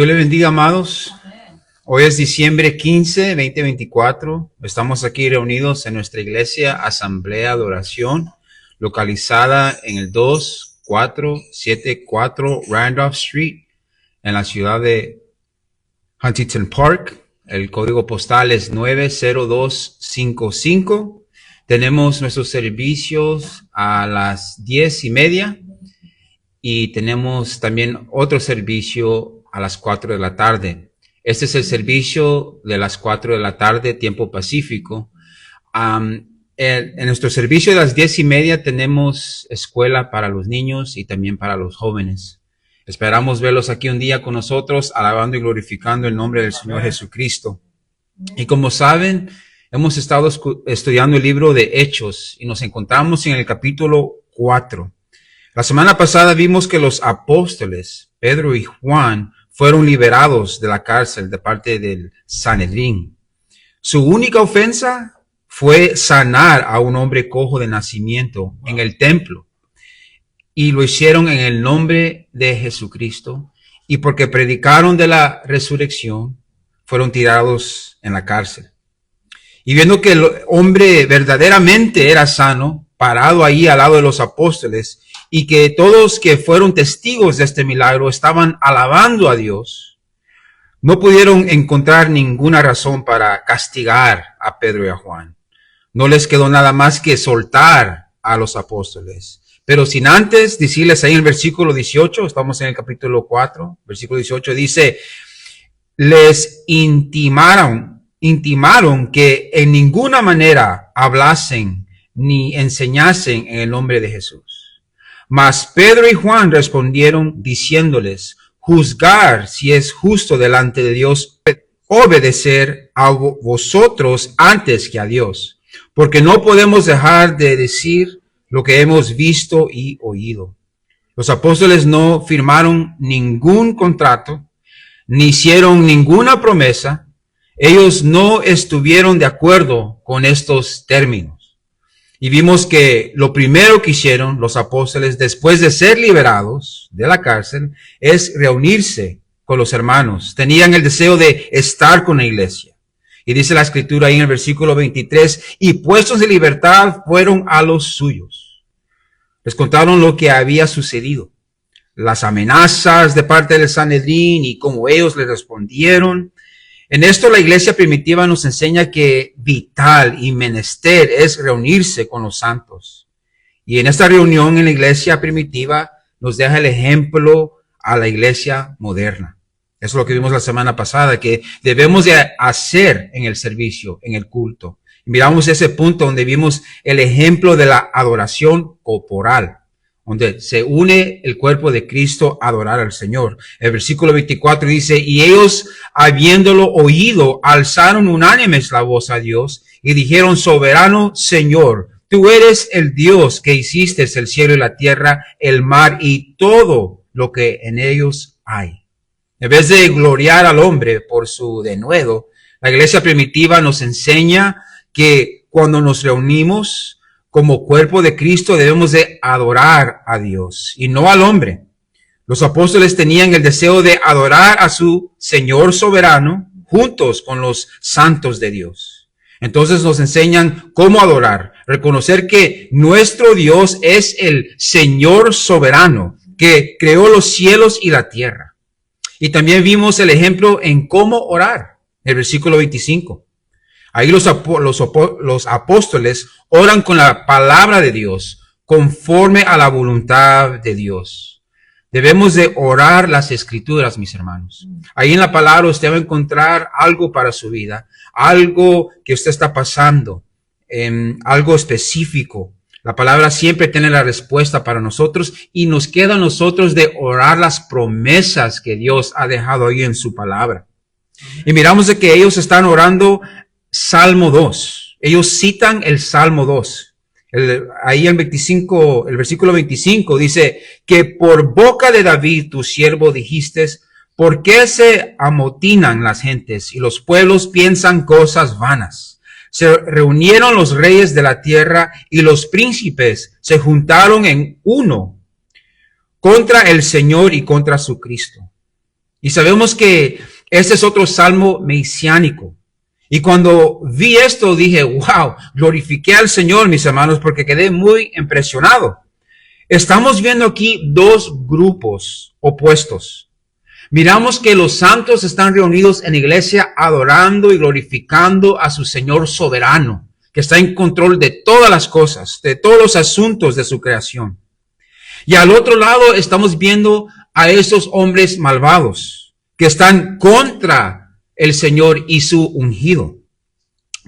Dios le bendiga, amados. Hoy es diciembre 15, 2024. Estamos aquí reunidos en nuestra iglesia Asamblea de Oración, localizada en el 2474 Randolph Street, en la ciudad de Huntington Park. El código postal es 90255. Tenemos nuestros servicios a las 10:30 y tenemos también otro servicio a las 4 de la tarde. Este es el servicio de las 4 de la tarde, tiempo pacífico. En nuestro servicio de las 10:30 tenemos escuela para los niños y también para los jóvenes. Esperamos verlos aquí un día con nosotros, alabando y glorificando el nombre del Señor Jesucristo. Y como saben, hemos estado estudiando el libro de Hechos y nos encontramos en el capítulo 4. La semana pasada vimos que los apóstoles, Pedro y Juan, fueron liberados de la cárcel de parte del Sanedrín. Su única ofensa fue sanar a un hombre cojo de nacimiento en el templo. Y lo hicieron en el nombre de Jesucristo. Y porque predicaron de la resurrección, fueron tirados en la cárcel. Y viendo que el hombre verdaderamente era sano, parado ahí al lado de los apóstoles, y que todos que fueron testigos de este milagro estaban alabando a Dios, no pudieron encontrar ninguna razón para castigar a Pedro y a Juan. No les quedó nada más que soltar a los apóstoles. Pero sin antes decirles ahí en el versículo 18, estamos en el capítulo 4, versículo 18, dice, les intimaron que en ninguna manera hablasen ni enseñasen en el nombre de Jesús. Mas Pedro y Juan respondieron diciéndoles, juzgar si es justo delante de Dios obedecer a vosotros antes que a Dios, porque no podemos dejar de decir lo que hemos visto y oído. Los apóstoles no firmaron ningún contrato, ni hicieron ninguna promesa. Ellos no estuvieron de acuerdo con estos términos. Y vimos que lo primero que hicieron los apóstoles después de ser liberados de la cárcel es reunirse con los hermanos. Tenían el deseo de estar con la iglesia. Y dice la escritura ahí en el versículo 23, y puestos de libertad fueron a los suyos. Les contaron lo que había sucedido, las amenazas de parte del Sanedrín y cómo ellos les respondieron. En esto la iglesia primitiva nos enseña que vital y menester es reunirse con los santos. Y en esta reunión en la iglesia primitiva nos deja el ejemplo a la iglesia moderna. Eso es lo que vimos la semana pasada, que debemos de hacer en el servicio, en el culto. Y miramos ese punto donde vimos el ejemplo de la adoración corporal, donde se une el cuerpo de Cristo a adorar al Señor. El versículo 24 dice, y ellos, habiéndolo oído, alzaron unánimes la voz a Dios y dijeron, soberano Señor, tú eres el Dios que hiciste el cielo y la tierra, el mar y todo lo que en ellos hay. En vez de gloriar al hombre por su denuedo, la iglesia primitiva nos enseña que cuando nos reunimos como cuerpo de Cristo debemos de adorar a Dios y no al hombre. Los apóstoles tenían el deseo de adorar a su Señor soberano juntos con los santos de Dios. Entonces nos enseñan cómo adorar, reconocer que nuestro Dios es el Señor soberano que creó los cielos y la tierra. Y también vimos el ejemplo en cómo orar, el versículo 25. Ahí los apóstoles oran con la palabra de Dios, conforme a la voluntad de Dios. Debemos de orar las escrituras, mis hermanos. Ahí en la palabra usted va a encontrar algo para su vida, algo que usted está pasando, algo específico. La palabra siempre tiene la respuesta para nosotros y nos queda a nosotros de orar las promesas que Dios ha dejado ahí en su palabra. Y miramos de que ellos están orando Salmo 2. Ellos citan el Salmo 2. Ahí el versículo 25 dice que por boca de David, tu siervo, dijiste, ¿por qué se amotinan las gentes y los pueblos piensan cosas vanas? Se reunieron los reyes de la tierra y los príncipes se juntaron en uno contra el Señor y contra su Cristo. Y sabemos que este es otro salmo mesiánico. Y cuando vi esto dije, wow, glorifiqué al Señor, mis hermanos, porque quedé muy impresionado. Estamos viendo aquí dos grupos opuestos. Miramos que los santos están reunidos en la iglesia adorando y glorificando a su Señor soberano, que está en control de todas las cosas, de todos los asuntos de su creación. Y al otro lado estamos viendo a esos hombres malvados que están contra el Señor y su ungido.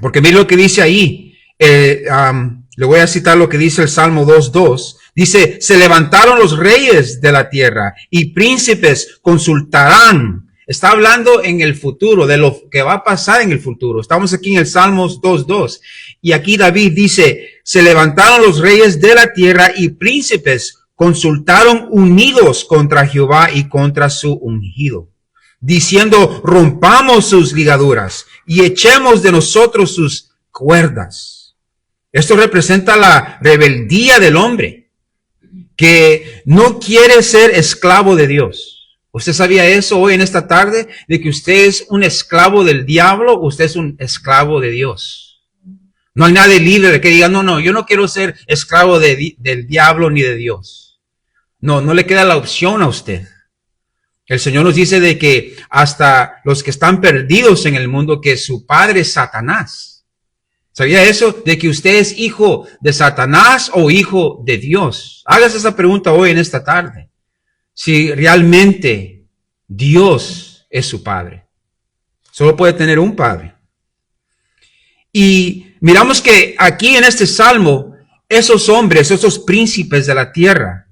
Porque mire lo que dice ahí. Le voy a citar lo que dice el Salmo 2:2. Dice, se levantaron los reyes de la tierra y príncipes consultarán. Está hablando en el futuro, de lo que va a pasar en el futuro. Estamos aquí en el Salmos 2:2. Y aquí David dice, se levantaron los reyes de la tierra y príncipes consultaron unidos contra Jehová y contra su ungido, diciendo, rompamos sus ligaduras y echemos de nosotros sus cuerdas. Esto representa la rebeldía del hombre, que no quiere ser esclavo de Dios. ¿Usted sabía eso hoy en esta tarde? De que usted es un esclavo del diablo, usted es un esclavo de Dios. No hay nadie libre que diga, no, yo no quiero ser esclavo del diablo ni de Dios. No le queda la opción a usted. El Señor nos dice de que hasta los que están perdidos en el mundo, que su padre es Satanás. ¿Sabía eso? De que usted es hijo de Satanás o hijo de Dios. Hágase esa pregunta hoy en esta tarde. Si realmente Dios es su padre. Solo puede tener un padre. Y miramos que aquí en este salmo, esos hombres, esos príncipes de la tierra,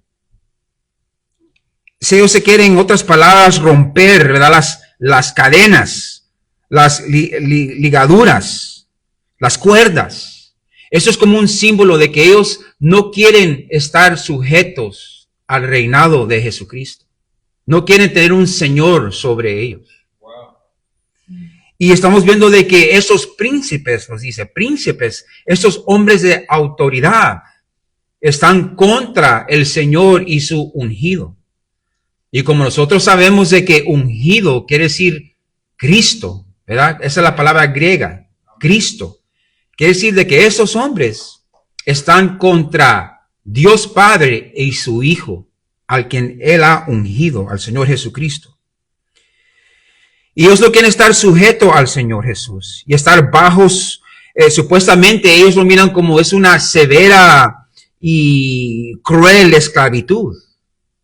si ellos se quieren, en otras palabras, romper, ¿verdad? Las cadenas, las ligaduras, las cuerdas. Eso es como un símbolo de que ellos no quieren estar sujetos al reinado de Jesucristo. No quieren tener un Señor sobre ellos. Wow. Y estamos viendo de que esos príncipes, nos dice, príncipes, esos hombres de autoridad, están contra el Señor y su ungido. Y como nosotros sabemos de que ungido quiere decir Cristo, ¿verdad? Esa es la palabra griega, Cristo. Quiere decir de que esos hombres están contra Dios Padre y su Hijo, al quien Él ha ungido, al Señor Jesucristo. Y ellos no quieren estar sujetos al Señor Jesús y estar bajos, supuestamente ellos lo miran como es una severa y cruel esclavitud,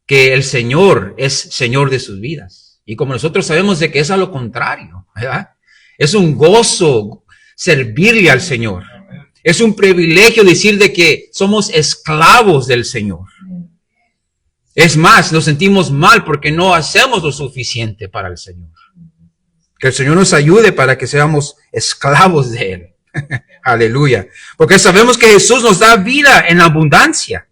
que el Señor es Señor de sus vidas. Y como nosotros sabemos de que es a lo contrario, ¿verdad? Es un gozo servirle al Señor. Es un privilegio decir de que somos esclavos del Señor. Es más, nos sentimos mal porque no hacemos lo suficiente para el Señor. Que el Señor nos ayude para que seamos esclavos de Él. Aleluya. Porque sabemos que Jesús nos da vida en abundancia.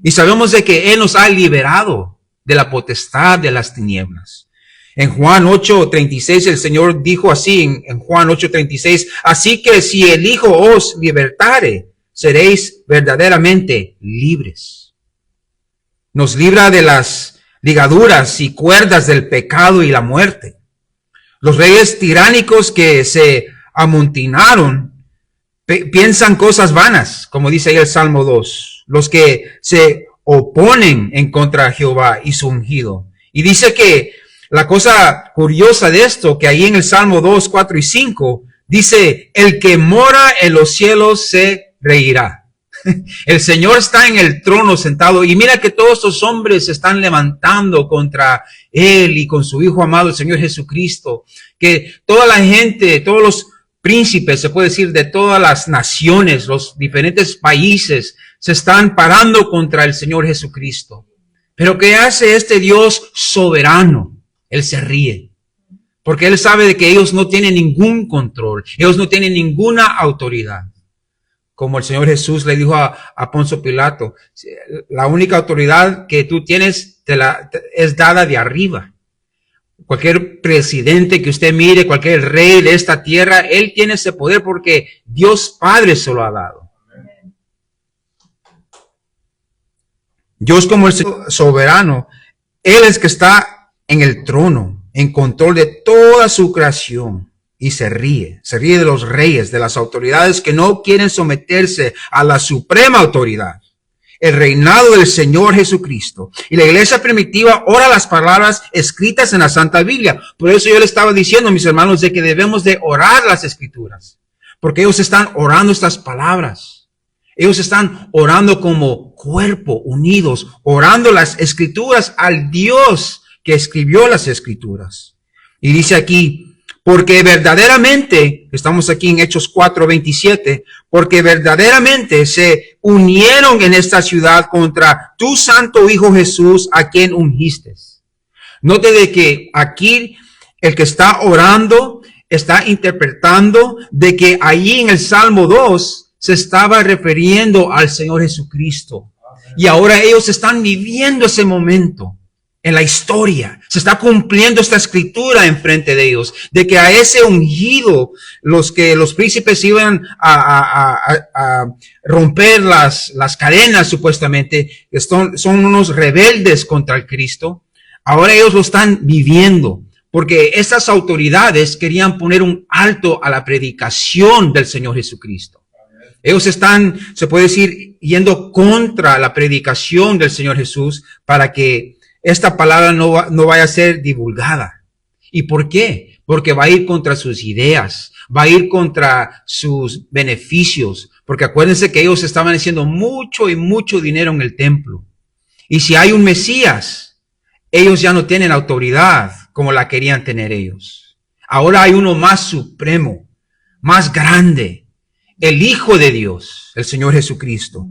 Y sabemos de que Él nos ha liberado de la potestad de las tinieblas. En Juan 8:36 el Señor dijo así, en Juan 8:36, así que si el Hijo os libertare, seréis verdaderamente libres. Nos libra de las ligaduras y cuerdas del pecado y la muerte. Los reyes tiránicos que se amontinaron piensan cosas vanas, como dice ahí el Salmo 2. Los que se oponen en contra de Jehová y su ungido. Y dice que la cosa curiosa de esto, que ahí en el Salmo 2, 4 y 5, dice, el que mora en los cielos se reirá. El Señor está en el trono sentado y mira que todos estos hombres se están levantando contra Él y con su Hijo amado, el Señor Jesucristo. Que toda la gente, todos los príncipes, se puede decir, de todas las naciones, los diferentes países, se están parando contra el Señor Jesucristo. Pero ¿qué hace este Dios soberano? Él se ríe. Porque Él sabe de que ellos no tienen ningún control. Ellos no tienen ninguna autoridad. Como el Señor Jesús le dijo a Poncio Pilato, la única autoridad que tú tienes es dada de arriba. Cualquier presidente que usted mire, cualquier rey de esta tierra, Él tiene ese poder porque Dios Padre se lo ha dado. Dios como el soberano, Él es que está en el trono. en control de toda su creación y se ríe de los reyes, de las autoridades que no quieren someterse a la suprema autoridad, el reinado del Señor Jesucristo. Y la iglesia primitiva ora las palabras escritas en la Santa Biblia. Por eso yo le estaba diciendo, mis hermanos, de que debemos de orar las Escrituras, porque ellos están orando estas palabras. Ellos están orando como cuerpo, unidos, orando las Escrituras al Dios que escribió las Escrituras. Y dice aquí, porque verdaderamente, estamos aquí en Hechos 4:27, porque verdaderamente se unieron en esta ciudad contra tu santo Hijo Jesús, a quien ungiste. Note de que aquí el que está orando está interpretando de que allí en el Salmo 2 se estaba refiriendo al Señor Jesucristo. Y ahora ellos están viviendo ese momento en la historia. Se está cumpliendo esta escritura enfrente de ellos, de que a ese ungido, los príncipes iban a romper las cadenas supuestamente, son unos rebeldes contra el Cristo. Ahora ellos lo están viviendo, porque estas autoridades querían poner un alto a la predicación del Señor Jesucristo. Ellos están, se puede decir, yendo contra la predicación del Señor Jesús para que esta palabra no vaya a ser divulgada. ¿Y por qué? Porque va a ir contra sus ideas, va a ir contra sus beneficios, porque acuérdense que ellos estaban haciendo mucho y mucho dinero en el templo. Y si hay un Mesías, ellos ya no tienen autoridad como la querían tener ellos. Ahora hay uno más supremo, más grande, el Hijo de Dios, el Señor Jesucristo.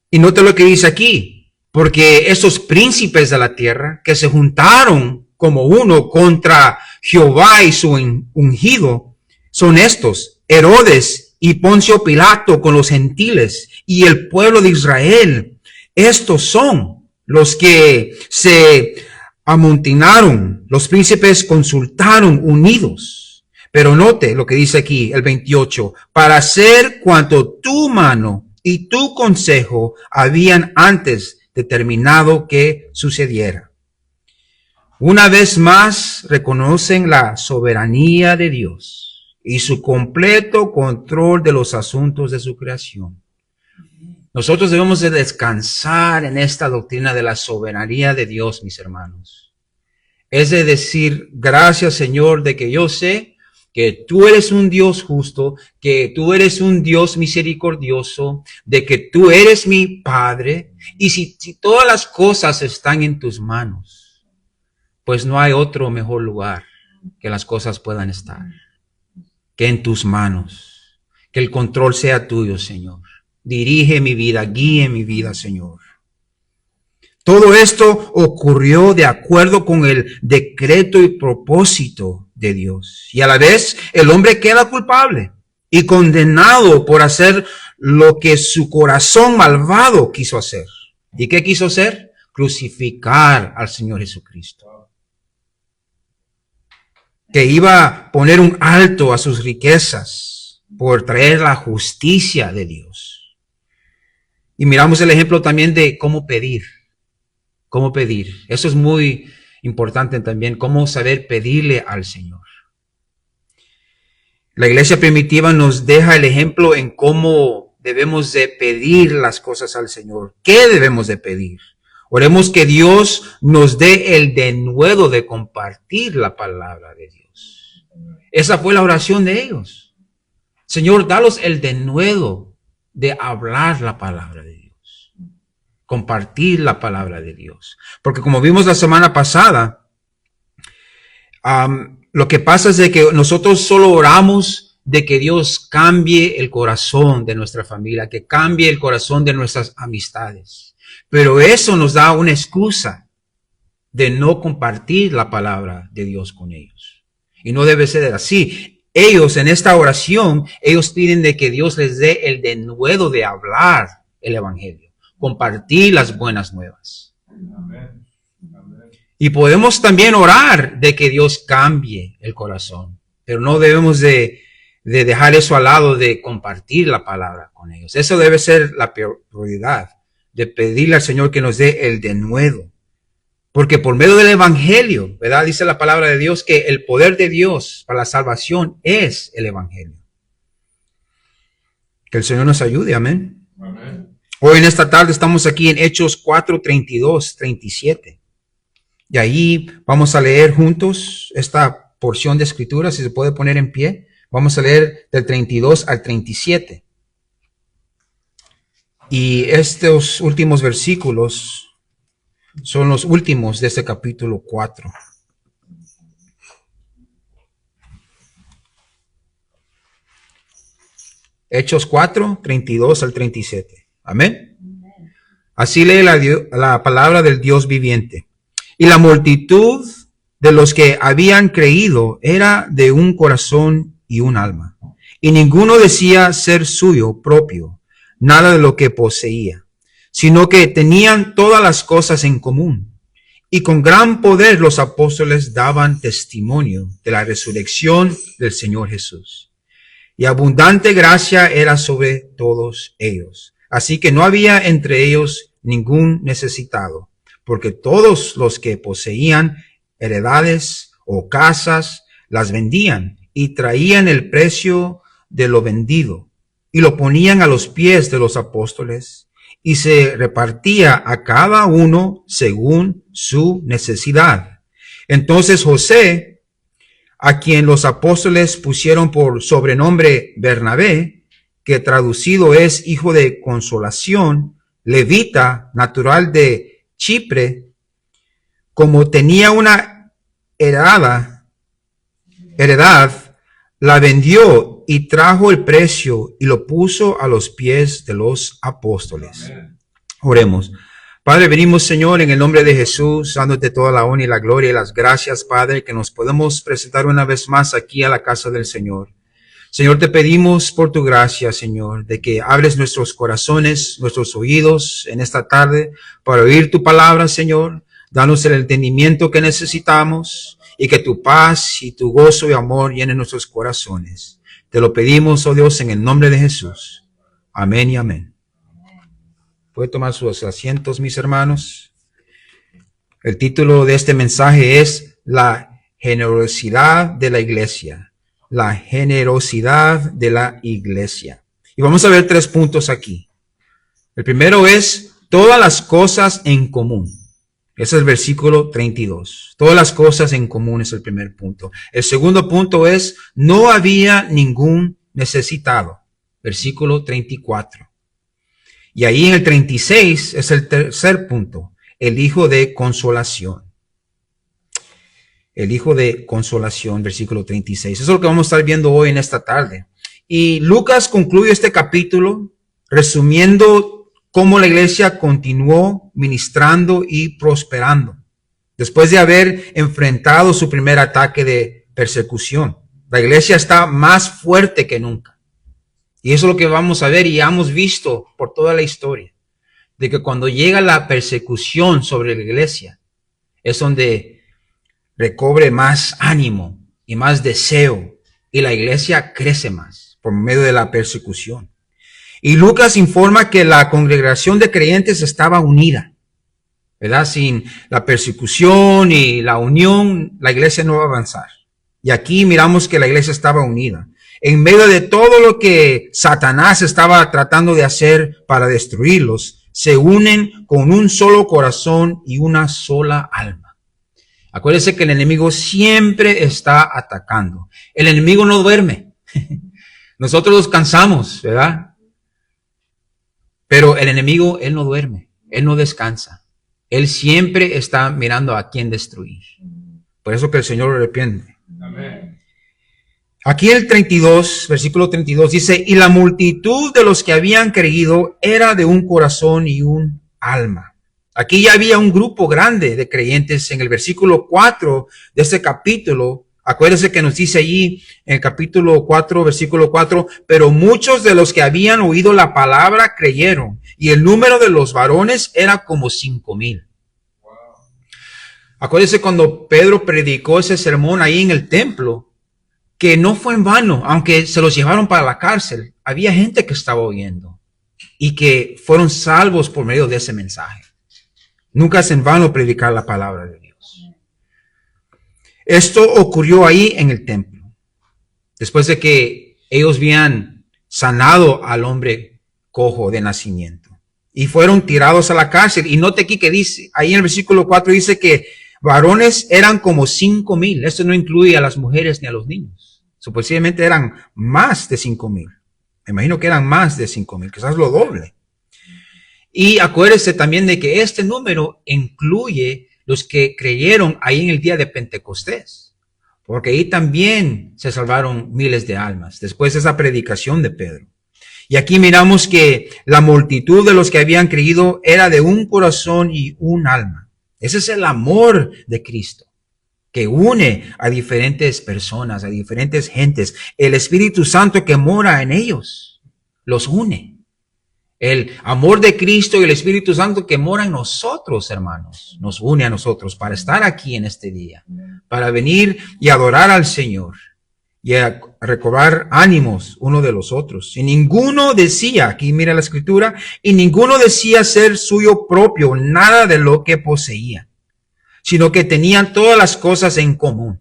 Y note lo que dice aquí. Porque esos príncipes de la tierra que se juntaron como uno contra Jehová y su ungido, son estos, Herodes y Poncio Pilato con los gentiles y el pueblo de Israel. Estos son los que se amontinaron, los príncipes consultaron unidos. Pero note lo que dice aquí, el 28, para hacer cuanto tu mano y tu consejo habían antes determinado que sucediera. Una vez más reconocen la soberanía de Dios y su completo control de los asuntos de su creación. Nosotros debemos de descansar en esta doctrina de la soberanía de Dios, mis hermanos. Es de decir, gracias Señor, de que yo sé que tú eres un Dios justo, que tú eres un Dios misericordioso, de que tú eres mi Padre, y si todas las cosas están en tus manos, pues no hay otro mejor lugar que las cosas puedan estar, que en tus manos, que el control sea tuyo, Señor. Dirige mi vida, guíe mi vida, Señor. Todo esto ocurrió de acuerdo con el decreto y propósito de Dios. Y a la vez el hombre queda culpable y condenado por hacer lo que su corazón malvado quiso hacer. ¿Y qué quiso hacer? Crucificar al Señor Jesucristo. Que iba a poner un alto a sus riquezas por traer la justicia de Dios. Y miramos el ejemplo también de cómo pedir. Cómo pedir. Eso es muy importante también, cómo saber pedirle al Señor. La iglesia primitiva nos deja el ejemplo en cómo debemos de pedir las cosas al Señor. ¿Qué debemos de pedir? Oremos que Dios nos dé el denuedo de compartir la palabra de Dios. Esa fue la oración de ellos. Señor, dalos el denuedo de hablar la palabra de Dios. Compartir la palabra de Dios. Porque como vimos la semana pasada, lo que pasa es de que nosotros solo oramos de que Dios cambie el corazón de nuestra familia, que cambie el corazón de nuestras amistades. Pero eso nos da una excusa de no compartir la palabra de Dios con ellos. Y no debe ser así. Ellos en esta oración, ellos piden de que Dios les dé el denuedo de hablar el evangelio. Compartir las buenas nuevas. Amén. Amén. Y podemos también orar de que Dios cambie el corazón, pero no debemos de dejar eso al lado de compartir la palabra con ellos. Eso debe ser la prioridad, de pedirle al Señor que nos dé el denuedo Porque por medio del evangelio, ¿verdad? Dice la palabra de Dios que el poder de Dios para la salvación es el evangelio. Que el Señor nos ayude, amén. Amén. Hoy en esta tarde estamos aquí en Hechos 4, 32, 37. Y ahí vamos a leer juntos esta porción de escritura, si se puede poner en pie. Vamos a leer del 32 al 37. Y estos últimos versículos son los últimos de este capítulo 4. Hechos 4, 32 al 37. Amén. Así lee la palabra del Dios viviente. Y la multitud de los que habían creído era de un corazón y un alma. Y ninguno decía ser suyo propio nada de lo que poseía, sino que tenían todas las cosas en común. Y con gran poder los apóstoles daban testimonio de la resurrección del Señor Jesús. Y abundante gracia era sobre todos ellos. Así que no había entre ellos ningún necesitado, porque todos los que poseían heredades o casas las vendían y traían el precio de lo vendido y lo ponían a los pies de los apóstoles, y se repartía a cada uno según su necesidad. Entonces José, a quien los apóstoles pusieron por sobrenombre Bernabé, que traducido es hijo de consolación, levita, natural de Chipre, como tenía una heredad, la vendió y trajo el precio y lo puso a los pies de los apóstoles. Amén. Oremos. Padre, venimos, Señor, en el nombre de Jesús, dándote toda la honra y la gloria y las gracias, Padre, que nos podemos presentar una vez más aquí a la casa del Señor. Señor, te pedimos por tu gracia, Señor, de que abres nuestros corazones, nuestros oídos en esta tarde para oír tu palabra, Señor. Danos el entendimiento que necesitamos y que tu paz y tu gozo y amor llenen nuestros corazones. Te lo pedimos, oh Dios, en el nombre de Jesús. Amén y amén. ¿Pueden tomar sus asientos, mis hermanos? El título de este mensaje es La generosidad de la iglesia. La generosidad de la iglesia. Y vamos a ver 3 puntos aquí. El primero es todas las cosas en común. Ese es el versículo 32. Todas las cosas en común es el primer punto. El segundo punto es, no había ningún necesitado. Versículo 34. Y ahí en el 36 es el tercer punto. El hijo de consolación. El hijo de consolación, versículo 36. Eso es lo que vamos a estar viendo hoy en esta tarde. Y Lucas concluye este capítulo resumiendo cómo la iglesia continuó ministrando y prosperando después de haber enfrentado su primer ataque de persecución. La iglesia está más fuerte que nunca. Y eso es lo que vamos a ver y hemos visto por toda la historia, de que cuando llega la persecución sobre la iglesia, es donde recobre más ánimo y más deseo, y la iglesia crece más por medio de la persecución. Y Lucas informa que la congregación de creyentes estaba unida, ¿verdad? Sin la persecución y la unión, la iglesia no va a avanzar. Y aquí miramos que la iglesia estaba unida. En medio de todo lo que Satanás estaba tratando de hacer para destruirlos, se unen con un solo corazón y una sola alma. Acuérdense que el enemigo siempre está atacando. El enemigo no duerme. Nosotros nos cansamos, ¿verdad? Pero el enemigo, él no duerme, él no descansa. Él siempre está mirando a quién destruir. Por eso que el Señor lo reprende. Amén. Aquí el 32, versículo 32 dice, y la multitud de los que habían creído era de un corazón y un alma. Aquí ya había un grupo grande de creyentes. En el versículo 4 de este capítulo, acuérdense que nos dice allí en el capítulo 4, versículo 4, pero muchos de los que habían oído la palabra creyeron, y el número de los varones era como 5,000. Wow. Acuérdense cuando Pedro predicó ese sermón ahí en el templo, que no fue en vano, aunque se los llevaron para la cárcel, había gente que estaba oyendo y que fueron salvos por medio de ese mensaje. Nunca es en vano predicar la palabra de Dios. Esto ocurrió ahí en el templo. Después de que ellos habían sanado al hombre cojo de nacimiento. Y fueron tirados a la cárcel. Y note aquí que dice, ahí en el versículo 4 dice que varones eran como 5,000. Esto no incluye a las mujeres ni a los niños. Supuestamente eran más de 5,000. Me imagino que eran más de 5,000, quizás lo doble. Y acuérdese también de que este número incluye los que creyeron ahí en el día de Pentecostés. Porque ahí también se salvaron miles de almas después de esa predicación de Pedro. Y aquí miramos que la multitud de los que habían creído era de un corazón y un alma. Ese es el amor de Cristo, que une a diferentes personas, a diferentes gentes. El Espíritu Santo que mora en ellos los une. El amor de Cristo y el Espíritu Santo que mora en nosotros, hermanos, nos une a nosotros para estar aquí en este día, para venir y adorar al Señor y a recobrar ánimos uno de los otros. Y ninguno decía, aquí mira la escritura, y ninguno decía ser suyo propio nada de lo que poseía, sino que tenían todas las cosas en común.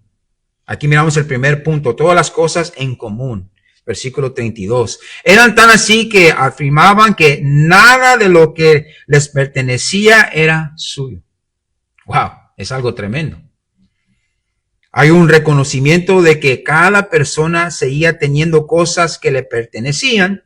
Aquí miramos el primer punto, todas las cosas en común. Versículo 32. Eran tan así que afirmaban que nada de lo que les pertenecía era suyo. Wow, es algo tremendo. Hay un reconocimiento de que cada persona seguía teniendo cosas que le pertenecían.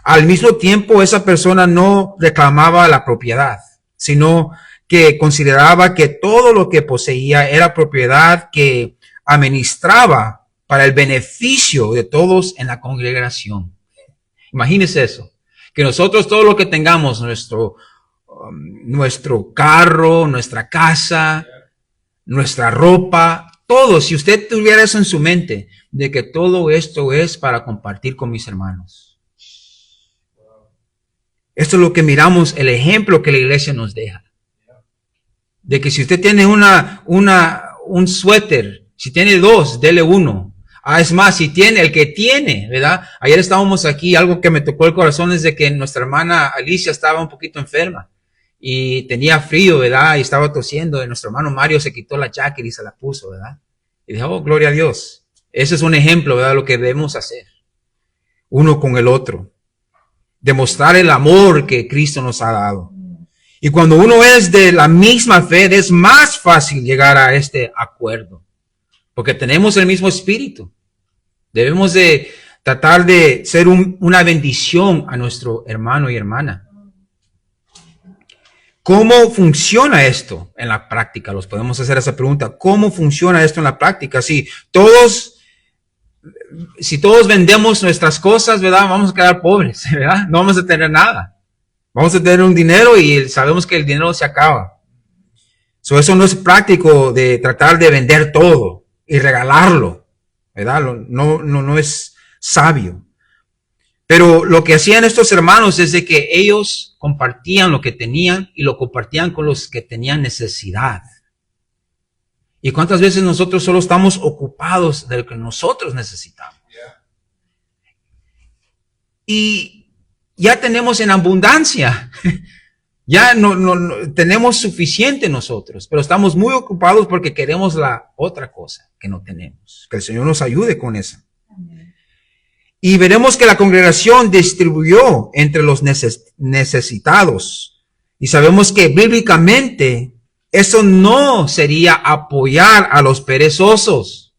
Al mismo tiempo, esa persona no reclamaba la propiedad, sino que consideraba que todo lo que poseía era propiedad que administraba para el beneficio de todos en la congregación. Imagínese eso, que nosotros todo lo que tengamos, nuestro carro, nuestra casa, nuestra ropa, todo, si usted tuviera eso en su mente, de que todo esto es para compartir con mis hermanos. Esto es lo que miramos, el ejemplo que la iglesia nos deja. De que si usted tiene un suéter, si tiene dos, dele uno. Es más, si tiene, el que tiene, ¿verdad? Ayer estábamos aquí, algo que me tocó el corazón es de que nuestra hermana Alicia estaba un poquito enferma. Y tenía frío, ¿verdad? Y estaba tosiendo. Y nuestro hermano Mario se quitó la jacket y se la puso, ¿verdad? Y dijo, oh, gloria a Dios. Ese es un ejemplo, ¿verdad? Lo que debemos hacer. Uno con el otro. Demostrar el amor que Cristo nos ha dado. Y cuando uno es de la misma fe, es más fácil llegar a este acuerdo. Porque tenemos el mismo espíritu. Debemos de tratar de ser una bendición a nuestro hermano y hermana. ¿Cómo funciona esto en la práctica? Los podemos hacer esa pregunta. ¿Cómo funciona esto en la práctica? Si todos vendemos nuestras cosas, ¿verdad? Vamos a quedar pobres, ¿verdad? No vamos a tener nada. Vamos a tener un dinero y sabemos que el dinero se acaba. Eso no es práctico de tratar de vender todo y regalarlo, ¿verdad? No es sabio. Pero lo que hacían estos hermanos es de que ellos compartían lo que tenían y lo compartían con los que tenían necesidad. ¿Y cuántas veces nosotros solo estamos ocupados de lo que nosotros necesitamos? Y ya tenemos en abundancia. Ya no tenemos suficiente nosotros, pero estamos muy ocupados porque queremos la otra cosa que no tenemos. Que el Señor nos ayude con eso. Y veremos que la congregación distribuyó entre los necesitados. Y sabemos que bíblicamente eso no sería apoyar a los perezosos.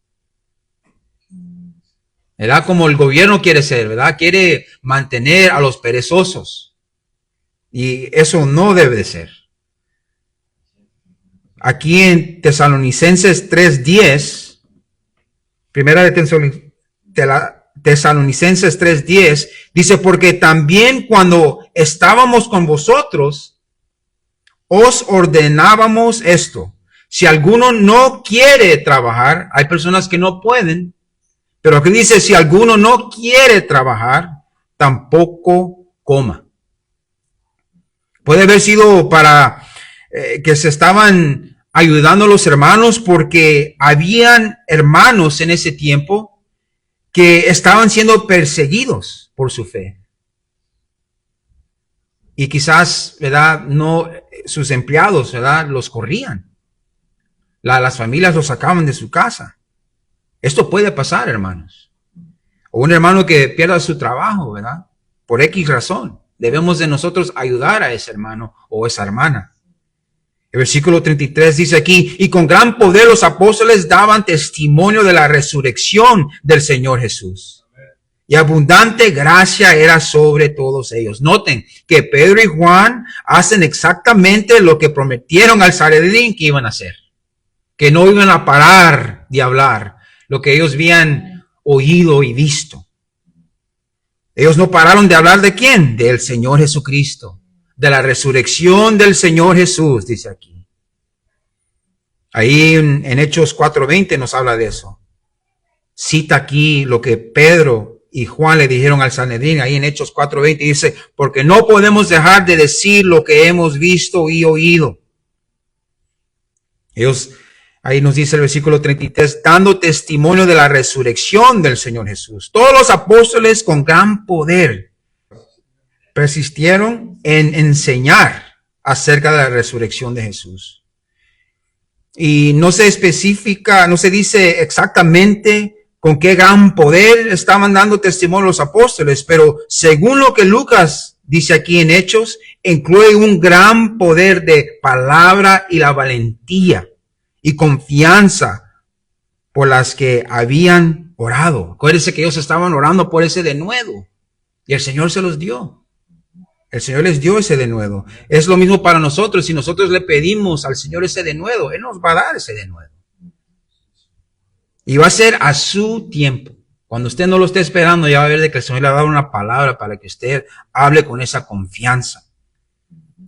¿Verdad? Como el gobierno quiere ser, ¿verdad? Quiere mantener a los perezosos. Y eso no debe de ser. Aquí en Tesalonicenses 3:10, primera de Tesalonicenses 3:10, dice, porque también cuando estábamos con vosotros, os ordenábamos esto. Si alguno no quiere trabajar, hay personas que no pueden, pero aquí dice, si alguno no quiere trabajar, tampoco coma. Puede haber sido para que se estaban ayudando a los hermanos porque habían hermanos en ese tiempo que estaban siendo perseguidos por su fe. y quizás, ¿verdad? No, sus empleados, ¿verdad? Los corrían. Las familias los sacaban de su casa. Esto puede pasar, hermanos. O un hermano que pierda su trabajo, ¿verdad? Por X razón. Debemos de nosotros ayudar a ese hermano o esa hermana. El versículo 33 dice aquí, y con gran poder los apóstoles daban testimonio de la resurrección del Señor Jesús. Y abundante gracia era sobre todos ellos. Noten que Pedro y Juan hacen exactamente lo que prometieron al Sanedrín que iban a hacer. Que no iban a parar de hablar lo que ellos habían oído y visto. Ellos no pararon de hablar ¿de quién? Del Señor Jesucristo. De la resurrección del Señor Jesús, dice aquí. Ahí en Hechos 4:20 nos habla de eso. Cita aquí lo que Pedro y Juan le dijeron al Sanedrín, ahí en Hechos 4:20 dice, porque no podemos dejar de decir lo que hemos visto y oído. Ellos, ahí nos dice el versículo 33, dando testimonio de la resurrección del Señor Jesús. Todos los apóstoles con gran poder persistieron en enseñar acerca de la resurrección de Jesús. Y no se especifica, no se dice exactamente con qué gran poder estaban dando testimonio los apóstoles, pero según lo que Lucas dice aquí en Hechos, incluye un gran poder de palabra y la valentía y confianza por las que habían orado. Acuérdense que ellos estaban orando por ese denuedo y el Señor se los dio. El Señor les dio ese denuedo. Es lo mismo para nosotros. Si nosotros le pedimos al Señor ese denuedo, Él nos va a dar ese denuedo. Y va a ser a su tiempo. Cuando usted no lo esté esperando, ya va a ver de que el Señor le va a dar una palabra para que usted hable con esa confianza.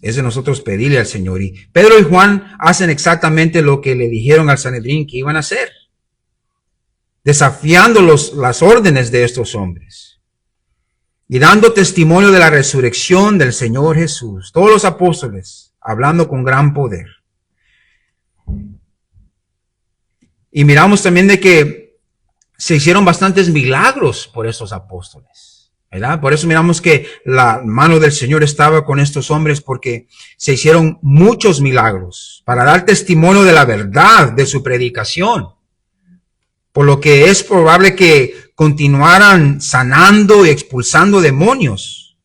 Es de nosotros pedirle al Señor. Y Pedro y Juan hacen exactamente lo que le dijeron al Sanedrín que iban a hacer. Desafiando las órdenes de estos hombres. Y dando testimonio de la resurrección del Señor Jesús. Todos los apóstoles hablando con gran poder. Y miramos también de que se hicieron bastantes milagros por estos apóstoles, ¿verdad? Por eso miramos que la mano del Señor estaba con estos hombres porque se hicieron muchos milagros para dar testimonio de la verdad de su predicación. Por lo que es probable que continuaran sanando y expulsando demonios,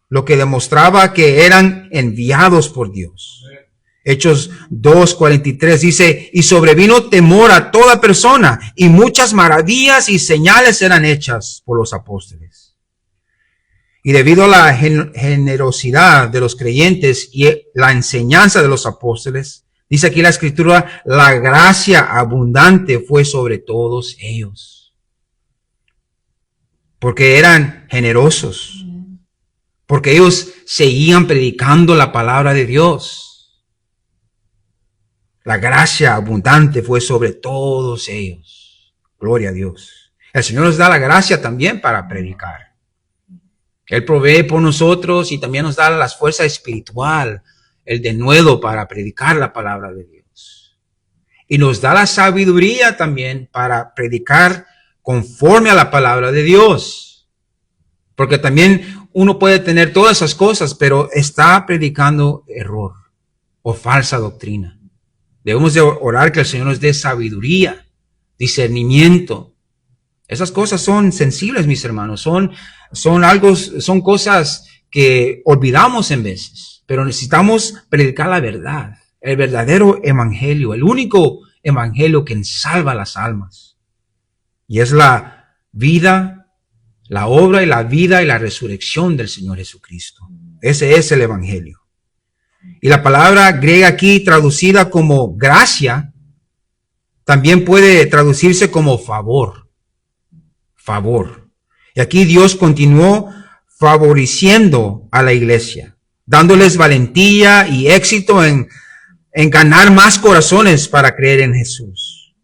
lo que demostraba que eran enviados por Dios. Hechos 2:43 dice, y sobrevino temor a toda persona, y muchas maravillas y señales eran hechas por los apóstoles. Y debido a la generosidad de los creyentes y la enseñanza de los apóstoles, dice aquí la Escritura, la gracia abundante fue sobre todos ellos. Porque eran generosos. Porque ellos seguían predicando la palabra de Dios. La gracia abundante fue sobre todos ellos. Gloria a Dios. El Señor nos da la gracia también para predicar. Él provee por nosotros y también nos da la fuerza espiritual, el denuedo para predicar la palabra de Dios. Y nos da la sabiduría también para predicar conforme a la palabra de Dios. Porque también uno puede tener todas esas cosas, pero está predicando error o falsa doctrina. Debemos de orar que el Señor nos dé sabiduría, discernimiento. Esas cosas son sensibles, mis hermanos. Son cosas que olvidamos en veces. Pero necesitamos predicar la verdad. El verdadero evangelio. El único evangelio que salva las almas. Y es la vida, la obra y la vida y la resurrección del Señor Jesucristo. Ese es el evangelio. Y la palabra griega aquí traducida como gracia, también puede traducirse como favor. Favor. Y aquí Dios continuó favoreciendo a la iglesia, dándoles valentía y éxito en ganar más corazones para creer en Jesús.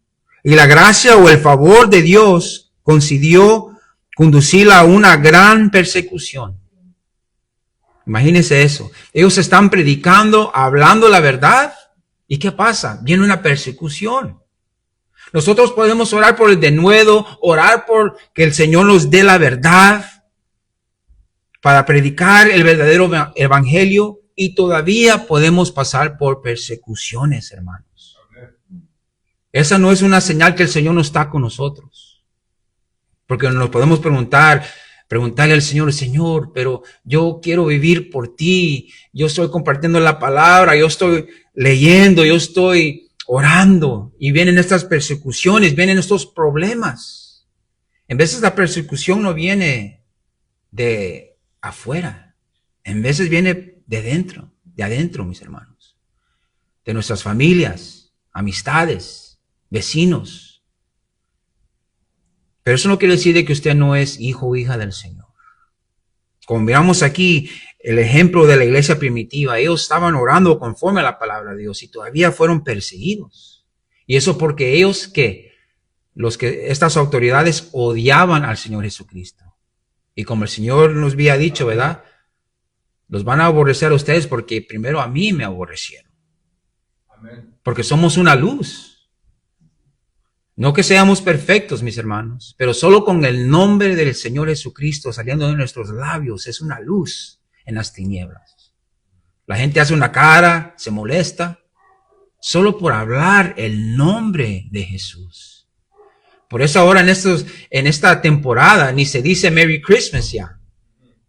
Y la gracia o el favor de Dios concedió conducirla a una gran persecución. Imagínense eso. Ellos están predicando, hablando la verdad. ¿Y qué pasa? Viene una persecución. Nosotros podemos orar por el denuedo, orar por que el Señor nos dé la verdad. para predicar el verdadero evangelio y todavía podemos pasar por persecuciones, hermanos. Esa no es una señal que el Señor no está con nosotros. Porque nos podemos preguntarle al Señor, Señor, pero yo quiero vivir por ti. Yo estoy compartiendo la palabra, yo estoy leyendo, yo estoy orando. Y vienen estas persecuciones, vienen estos problemas. En veces la persecución no viene de afuera. En veces viene de adentro, mis hermanos. De nuestras familias, amistades, vecinos. Pero eso no quiere decir de que usted no es hijo o hija del Señor. Como veamos aquí el ejemplo de la iglesia primitiva, ellos estaban orando conforme a la palabra de Dios y todavía fueron perseguidos. Y eso porque ellos estas autoridades odiaban al Señor Jesucristo. Y como el Señor nos había dicho, ¿verdad? Los van a aborrecer a ustedes porque primero a mí me aborrecieron. Amén. Porque somos una luz. No que seamos perfectos, mis hermanos, pero solo con el nombre del Señor Jesucristo saliendo de nuestros labios es una luz en las tinieblas. La gente hace una cara, se molesta, solo por hablar el nombre de Jesús. Por eso ahora en esta temporada ni se dice Merry Christmas ya.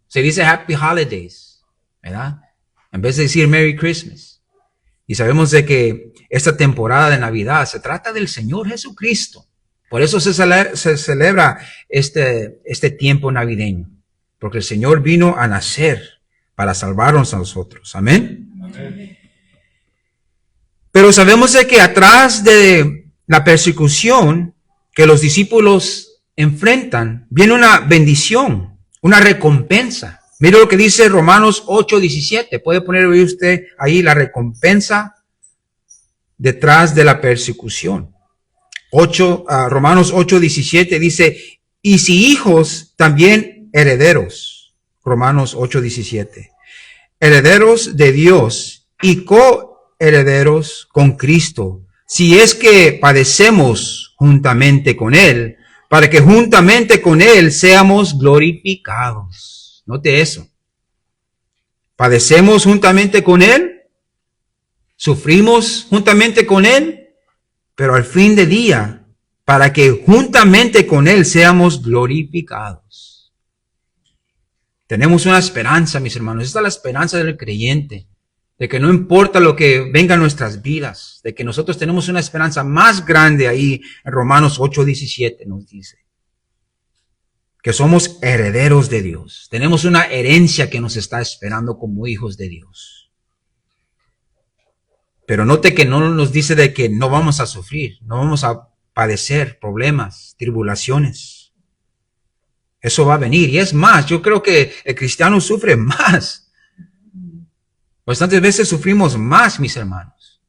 Se dice Happy Holidays, ¿verdad? En vez de decir Merry Christmas. Y sabemos de que esta temporada de Navidad se trata del Señor Jesucristo. Por eso se celebra este tiempo navideño. Porque el Señor vino a nacer para salvarnos a nosotros. Amén. Amén. Pero sabemos de que atrás de la persecución que los discípulos enfrentan, viene una bendición, una recompensa. Mire lo que dice Romanos 8:17. Puede poner usted ahí la recompensa detrás de la persecución. Romanos 8:17 dice, y si hijos, también herederos. Romanos 8:17. Herederos de Dios y coherederos con Cristo. Si es que padecemos juntamente con Él, para que juntamente con Él seamos glorificados. Note eso. Padecemos juntamente con Él, sufrimos juntamente con Él, pero al fin de día, para que juntamente con Él seamos glorificados. Tenemos una esperanza, mis hermanos. Esta es la esperanza del creyente. De que no importa lo que venga a nuestras vidas, de que nosotros tenemos una esperanza más grande ahí en Romanos 8:17 nos dice. Que somos herederos de Dios. Tenemos una herencia que nos está esperando como hijos de Dios. Pero note que no nos dice de que no vamos a sufrir, no vamos a padecer problemas, tribulaciones. Eso va a venir. Y es más, yo creo que el cristiano sufre más. Bastantes veces sufrimos más, mis hermanos.